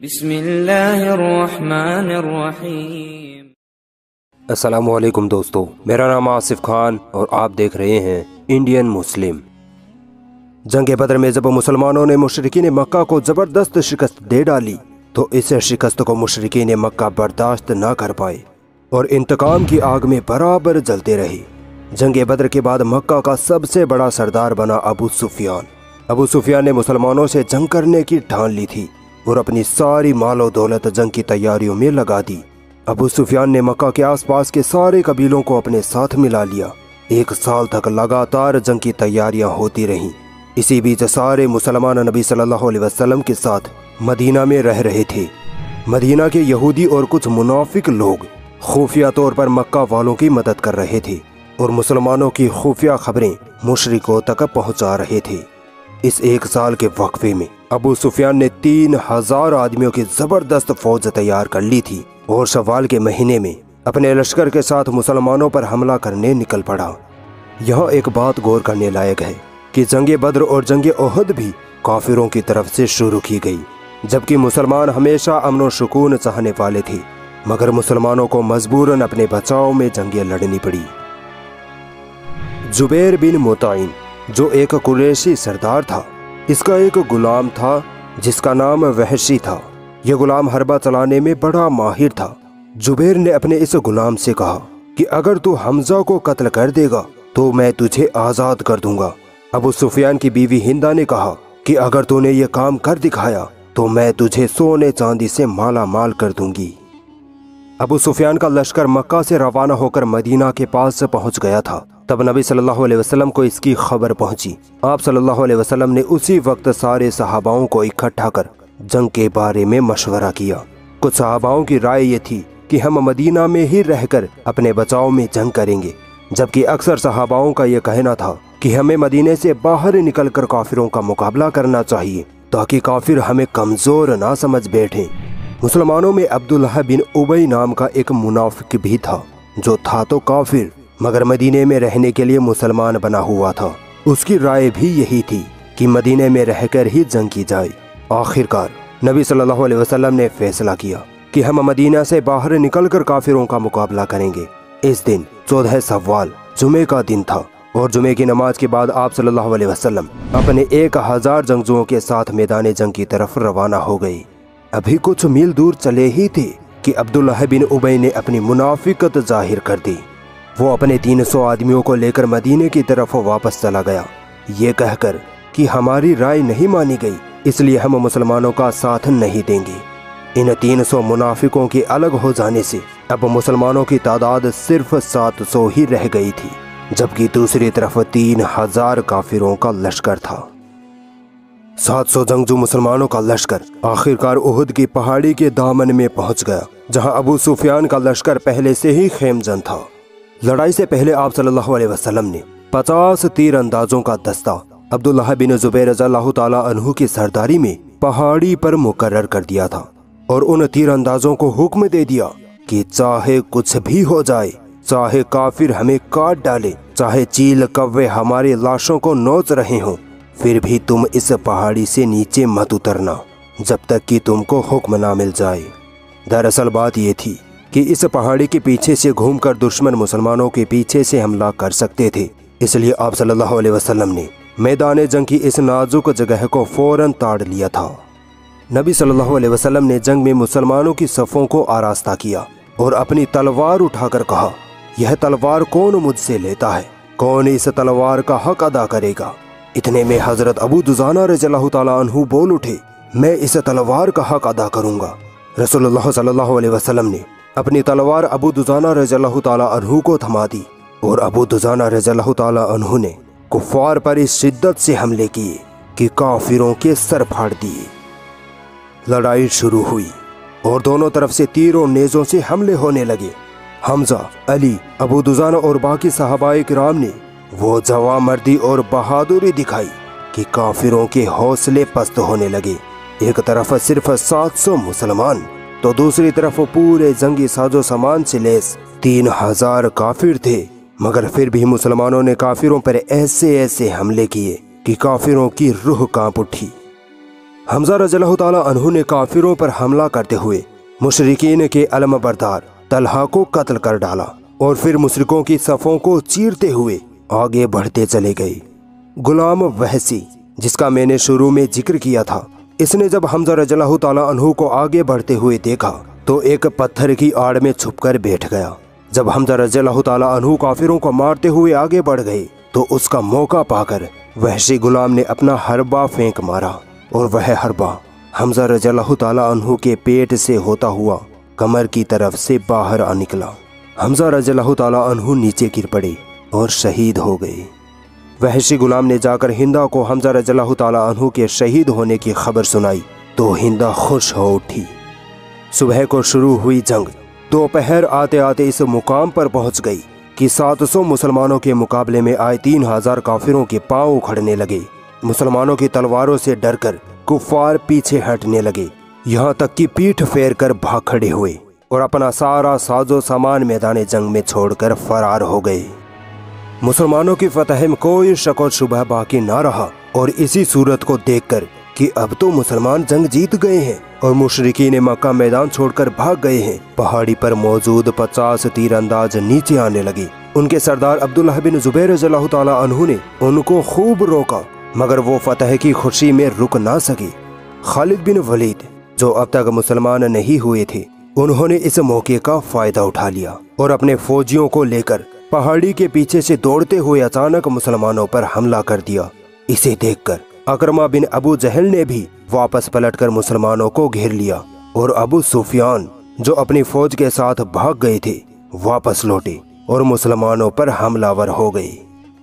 بسم اللہ الرحمن الرحیم۔ السلام علیکم دوستو، میرا نام آصف خان اور آپ دیکھ رہے ہیں انڈین مسلم۔ جنگ بدر میں جب مسلمانوں نے مشرکین مکہ کو زبردست شکست دے ڈالی تو اس شکست کو مشرکین مکہ برداشت نہ کر پائے اور انتقام کی آگ میں برابر جلتے رہے۔ جنگ بدر کے بعد مکہ کا سب سے بڑا سردار بنا ابو سفیان۔ ابو سفیان نے مسلمانوں سے جنگ کرنے کی ٹھان لی تھی اور اپنی ساری مال و دولت جنگ کی تیاریوں میں لگا دی۔ ابو سفیان نے مکہ کے آس پاس کے سارے قبیلوں کو اپنے ساتھ ملا لیا۔ 1 سال تک لگاتار جنگ کی تیاریاں ہوتی رہیں۔ اسی بیچ سارے مسلمان نبی صلی اللہ علیہ وسلم کے ساتھ مدینہ میں رہ رہے تھے۔ مدینہ کے یہودی اور کچھ منافق لوگ خفیہ طور پر مکہ والوں کی مدد کر رہے تھے اور مسلمانوں کی خفیہ خبریں مشرکوں تک پہنچا رہے تھے۔ اس 1 سال کے وقفے میں ابو سفیان نے 3000 آدمیوں کی زبردست فوج تیار کر لی تھی اور شوال کے مہینے میں اپنے لشکر کے ساتھ مسلمانوں پر حملہ کرنے نکل پڑا۔ یہاں ایک بات غور کرنے لائق ہے کہ جنگ بدر اور جنگ احد بھی کافروں کی طرف سے شروع کی گئی، جبکہ مسلمان ہمیشہ امن و سکون چاہنے والے تھے، مگر مسلمانوں کو مجبوراً اپنے بچاؤ میں جنگیں لڑنی پڑی۔ جبیر بن مطعم جو ایک قریشی سردار تھا، اس کا ایک غلام تھا جس کا نام وحشی تھا۔ یہ غلام حربہ چلانے میں بڑا ماہر تھا۔ جبیر نے اپنے اس غلام سے کہا کہ اگر تو حمزہ کو قتل کر دے گا تو میں تجھے آزاد کر دوں گا۔ ابو سفیان کی بیوی ہندہ نے کہا کہ اگر تو نے یہ کام کر دکھایا تو میں تجھے سونے چاندی سے مالا مال کر دوں گی۔ ابو سفیان کا لشکر مکہ سے روانہ ہو کر مدینہ کے پاس پہنچ گیا تھا۔ تب نبی صلی اللہ علیہ وسلم کو اس کی خبر پہنچی۔ آپ صلی اللہ علیہ وسلم نے اسی وقت سارے صحاباؤں کو اکٹھا کر جنگ کے بارے میں مشورہ کیا۔ کچھ صحاباؤں کی رائے یہ تھی کہ ہم مدینہ میں ہی رہ کر اپنے بچاؤ میں جنگ کریں گے، جبکہ اکثر صحاباؤں کا یہ کہنا تھا کہ ہمیں مدینے سے باہر نکل کر کافروں کا مقابلہ کرنا چاہیے تاکہ کافر ہمیں کمزور نہ سمجھ بیٹھیں۔ مسلمانوں میں عبداللہ بن ابی نام کا ایک منافق بھی تھا جو تھا تو کافر مگر مدینے میں رہنے کے لیے مسلمان بنا ہوا تھا۔ اس کی رائے بھی یہی تھی کہ مدینے میں رہ کر ہی جنگ کی جائے۔ آخرکار نبی صلی اللہ علیہ وسلم نے فیصلہ کیا کہ ہم مدینہ سے باہر نکل کر کافروں کا مقابلہ کریں گے۔ اس دن 14 شوال جمعے کا دن تھا اور جمعے کی نماز کے بعد آپ صلی اللہ علیہ وسلم اپنے 1000 جنگجوؤں کے ساتھ میدان جنگ کی طرف روانہ ہو گئے۔ ابھی کچھ میل دور چلے ہی تھے کہ عبداللہ بن ابی نے اپنی منافقت ظاہر کر دی۔ وہ اپنے 300 آدمیوں کو لے کر مدینے کی طرف واپس چلا گیا، یہ کہہ کر کہ ہماری رائے نہیں مانی گئی اس لیے ہم مسلمانوں کا ساتھ نہیں دیں گے۔ ان 300 منافقوں کے الگ ہو جانے سے اب مسلمانوں کی تعداد صرف 700 ہی رہ گئی تھی، جبکہ دوسری طرف 3000 کافروں کا لشکر تھا۔ 700 جنگجو مسلمانوں کا لشکر آخرکار احد کی پہاڑی کے دامن میں پہنچ گیا، جہاں ابو سفیان کا لشکر پہلے سے ہی خیم زن تھا۔ لڑائی سے پہلے آپ صلی اللہ علیہ وسلم نے 50 تیر اندازوں کا دستہ عبداللہ بن زبیر رضی اللہ تعالیٰ عنہ کی سرداری میں پہاڑی پر مقرر کر دیا تھا اور ان تیر اندازوں کو حکم دے دیا کہ چاہے کچھ بھی ہو جائے، چاہے کافر ہمیں کاٹ ڈالے، چاہے چیل کوے ہماری لاشوں کو نوچ رہے ہوں، پھر بھی تم اس پہاڑی سے نیچے مت اترنا جب تک کہ تم کو حکم نہ مل جائے۔ دراصل بات یہ تھی کہ اس پہاڑی کے پیچھے سے گھوم کر دشمن مسلمانوں کے پیچھے سے حملہ کر سکتے تھے، اس لیے آپ صلی اللہ علیہ وسلم نے میدان جنگ کی اس نازک جگہ کو فوراً تاڑ لیا تھا۔ نبی صلی اللہ علیہ وسلم نے جنگ میں مسلمانوں کی صفوں کو آراستہ کیا اور اپنی تلوار اٹھا کر کہا، یہ تلوار کون مجھ سے لیتا ہے؟ کون اس تلوار کا حق ادا کرے گا؟ اتنے میں حضرت ابو دجانہ رضی اللہ تعالیٰ عنہ بول اٹھے، میں اس تلوار کا حق ادا کروں گا۔ رسول اللہ صلی اللہ علیہ وسلم نے اپنی تلوار ابو دجانہ رضی اللہ تعالیٰ عنہ کو تھما دی اور ابو دجانہ رضی اللہ تعالیٰ عنہ نے کفار پر اس شدت سے حملے کیے کہ کافروں کے سر پھاڑ دیے۔ لڑائی شروع ہوئی اور دونوں طرف سے تیر و نیزوں سے حملے ہونے لگے۔ حمزہ، علی، ابو دجانہ اور باقی صحابہ کرام نے وہ جواں مردی اور بہادری دکھائی کہ کافروں کے حوصلے پست ہونے لگے۔ ایک طرف صرف 700 مسلمان تو دوسری طرف پورے جنگی ساز و سامان سے لیس 3000 کافر تھے، مگر پھر بھی مسلمانوں نے کافروں پر ایسے حملے کیے کہ کافروں کی روح کانپ اٹھی۔ حمزہ رضی اللہ تعالیٰ عنہ نے کافروں پر حملہ کرتے ہوئے مشرکین کے علم بردار طلحہ کو قتل کر ڈالا اور پھر مشرکوں کی صفوں کو چیرتے ہوئے آگے بڑھتے چلے گئے۔ غلام وحشی، جس کا میں نے شروع میں ذکر کیا تھا، اس نے جب حمزہ رضی اللہ تعالیٰ عنہ کو آگے بڑھتے ہوئے دیکھا تو ایک پتھر کی آڑ میں چھپ کر بیٹھ گیا۔ جب حمزہ رضی اللہ تعالیٰ عنہ کافروں کو مارتے ہوئے آگے بڑھ گئے تو اس کا موقع پا کر وحشی غلام نے اپنا حربہ پھینک مارا اور وہ حربہ حمزہ رضی اللہ تعالیٰ عنہ کے پیٹ سے ہوتا ہوا کمر کی طرف سے باہر آ نکلا۔ حمزہ رضی اللہ تعالیٰ عنہ نیچے گر پڑے اور شہید ہو گئے۔ وحشی غلام نے جا کر ہندا کو حمزہ رضی اللہ تعالیٰ عنہ کے شہید ہونے کی خبر سنائی تو ہندا خوش ہو اٹھی۔ صبح کو شروع ہوئی جنگ دوپہر آتے آتے اس مقام پر پہنچ گئی کہ 700 مسلمانوں کے مقابلے میں آئے 3000 کافروں کے پاؤں اکھڑنے لگے۔ مسلمانوں کی تلواروں سے ڈر کر کفار پیچھے ہٹنے لگے، یہاں تک کہ پیٹھ پھیر کر بھاگ کھڑے ہوئے اور اپنا سارا ساز و سامان میدان جنگ میں چھوڑ کر فرار ہو گئے۔ مسلمانوں کی فتح میں کوئی شک و شبہ باقی نہ رہا اور اسی صورت کو دیکھ کر کہ اب تو مسلمان جنگ جیت گئے ہیں اور مشرکین مکہ میدان چھوڑ کر بھاگ گئے ہیں، پہاڑی پر موجود 50 تیر انداز نیچے آنے لگے۔ ان کے سردار عبداللہ بن زبیر رضی اللہ تعالیٰ عنہ نے ان کو خوب روکا مگر وہ فتح کی خوشی میں رک نہ سکے۔ خالد بن ولید جو اب تک مسلمان نہیں ہوئے تھے، انہوں نے اس موقع کا فائدہ اٹھا لیا اور اپنے فوجیوں کو لے کر پہاڑی کے پیچھے سے دوڑتے ہوئے اچانک مسلمانوں پر حملہ کر دیا۔ اسے دیکھ کر اکرمہ بن ابو جہل نے بھی واپس پلٹ کر مسلمانوں کو گھیر لیا اور ابو سفیان جو اپنی فوج کے ساتھ بھاگ گئے تھے واپس لوٹے اور مسلمانوں پر حملہ ور ہو گئے۔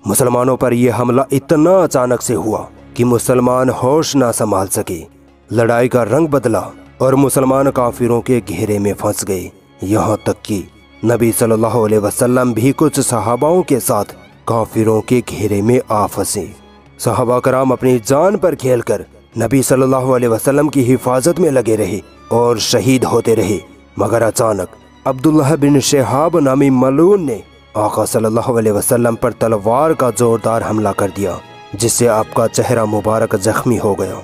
مسلمانوں پر یہ حملہ اتنا اچانک سے ہوا کہ مسلمان ہوش نہ سنبھال سکے۔ لڑائی کا رنگ بدلا اور مسلمان کافروں کے گھیرے میں پھنس گئے، یہاں تک کہ نبی صلی اللہ علیہ وسلم بھی کچھ صحاباؤں کے ساتھ کافروں کے گھیرے میں آ پھنسے۔ صحابہ کرام اپنی جان پر کھیل کر نبی صلی اللہ علیہ وسلم کی حفاظت میں لگے رہے اور شہید ہوتے رہے، مگر اچانک عبداللہ بن شہاب نامی ملعون نے آقا صلی اللہ علیہ وسلم پر تلوار کا زوردار حملہ کر دیا جس سے آپ کا چہرہ مبارک زخمی ہو گیا۔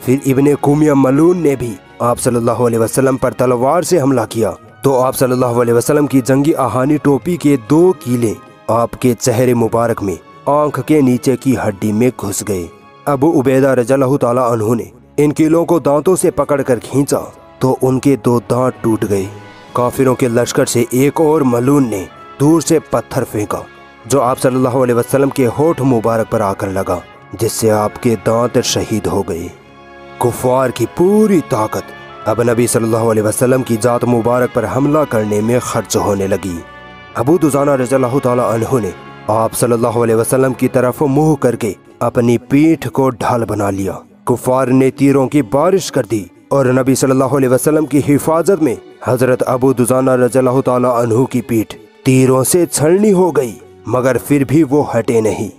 پھر ابن قمیہ ملعون نے بھی آپ صلی اللہ علیہ وسلم پر تلوار سے حملہ کیا تو آپ صلی اللہ علیہ وسلم کی جنگی آہانی ٹوپی کے 2 کیلے آپ کے چہرے مبارک میں آنکھ کے نیچے کی ہڈی میں گھس گئے۔ ابو عبیدہ رضی اللہ تعالیٰ عنہ نے ان کیلوں کو دانتوں سے پکڑ کر کھینچا تو ان کے 2 دانت ٹوٹ گئے۔ کافروں کے لشکر سے ایک اور ملعون نے دور سے پتھر پھینکا جو آپ صلی اللہ علیہ وسلم کے ہونٹ مبارک پر آ کر لگا جس سے آپ کے دانت شہید ہو گئے۔ کفار کی پوری طاقت اب نبی صلی اللہ علیہ وسلم کی ذات مبارک پر حملہ کرنے میں خرچ ہونے لگی۔ ابو دجانہ رضی اللہ تعالیٰ عنہ نے آپ صلی اللہ علیہ وسلم کی طرف منہ کر کے اپنی پیٹھ کو ڈھال بنا لیا۔ کفار نے تیروں کی بارش کر دی اور نبی صلی اللہ علیہ وسلم کی حفاظت میں حضرت ابو دجانہ رضی اللہ تعالیٰ عنہ کی پیٹھ تیروں سے چھلنی ہو گئی، مگر پھر بھی وہ ہٹے نہیں۔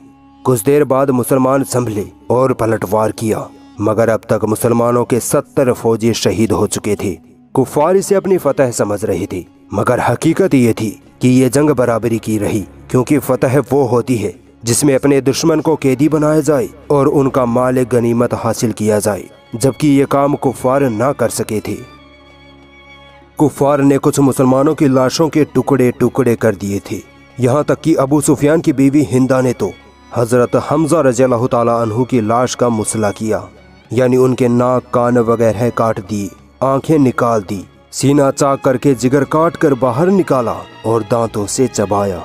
کچھ دیر بعد مسلمان سنبھلے اور پلٹوار کیا، مگر اب تک مسلمانوں کے 70 فوجی شہید ہو چکے تھے۔ کفار اسے اپنی فتح سمجھ رہے تھے، مگر حقیقت یہ تھی کہ یہ جنگ برابری کی رہی، کیونکہ فتح وہ ہوتی ہے جس میں اپنے دشمن کو قیدی بنایا جائے اور ان کا مال غنیمت حاصل کیا جائے، جبکہ یہ کام کفار نہ کر سکے تھے۔ کفار نے کچھ مسلمانوں کی لاشوں کے ٹکڑے ٹکڑے کر دیے تھے، یہاں تک کہ ابو سفیان کی بیوی ہندا نے تو حضرت حمزہ رضی اللہ تعالیٰ عنہ کی لاش کا مسئلہ کیا، یعنی ان کے ناک کان وغیرہ کاٹ دیے، آنکھیں نکال دی، سینہ چاک کر کے جگر کاٹ کر باہر نکالا اور دانتوں سے چبایا۔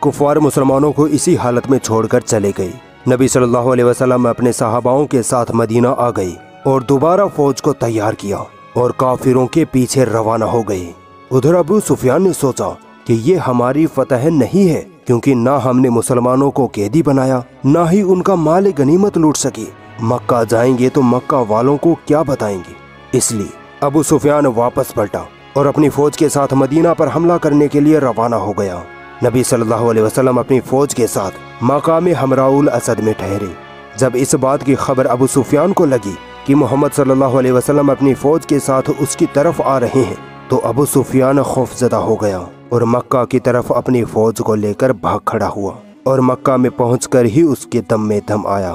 کفار مسلمانوں کو اسی حالت میں چھوڑ کر چلے گئے۔ نبی صلی اللہ علیہ وسلم اپنے صحاباؤں کے ساتھ مدینہ آ گئے اور دوبارہ فوج کو تیار کیا اور کافروں کے پیچھے روانہ ہو گئے۔ ادھر ابو سفیان نے سوچا کہ یہ ہماری فتح نہیں ہے، کیونکہ نہ ہم نے مسلمانوں کو قیدی بنایا، نہ ہی ان کا مال غنیمت لوٹ سکے۔ مکہ جائیں گے تو مکہ والوں کو کیا بتائیں گے؟ اس لیے ابو سفیان واپس پلٹا اور اپنی فوج کے ساتھ مدینہ پر حملہ کرنے کے لیے روانہ ہو گیا۔ نبی صلی اللہ علیہ وسلم اپنی فوج کے ساتھ مقام حمراء الاسد میں ٹھہرے۔ جب اس بات کی خبر ابو سفیان کو لگی کہ محمد صلی اللہ علیہ وسلم اپنی فوج کے ساتھ اس کی طرف آ رہے ہیں تو ابو سفیان خوفزدہ ہو گیا اور مکہ کی طرف اپنی فوج کو لے کر بھاگ کھڑا ہوا اور مکہ میں پہنچ کر ہی اس کے دم میں دم آیا۔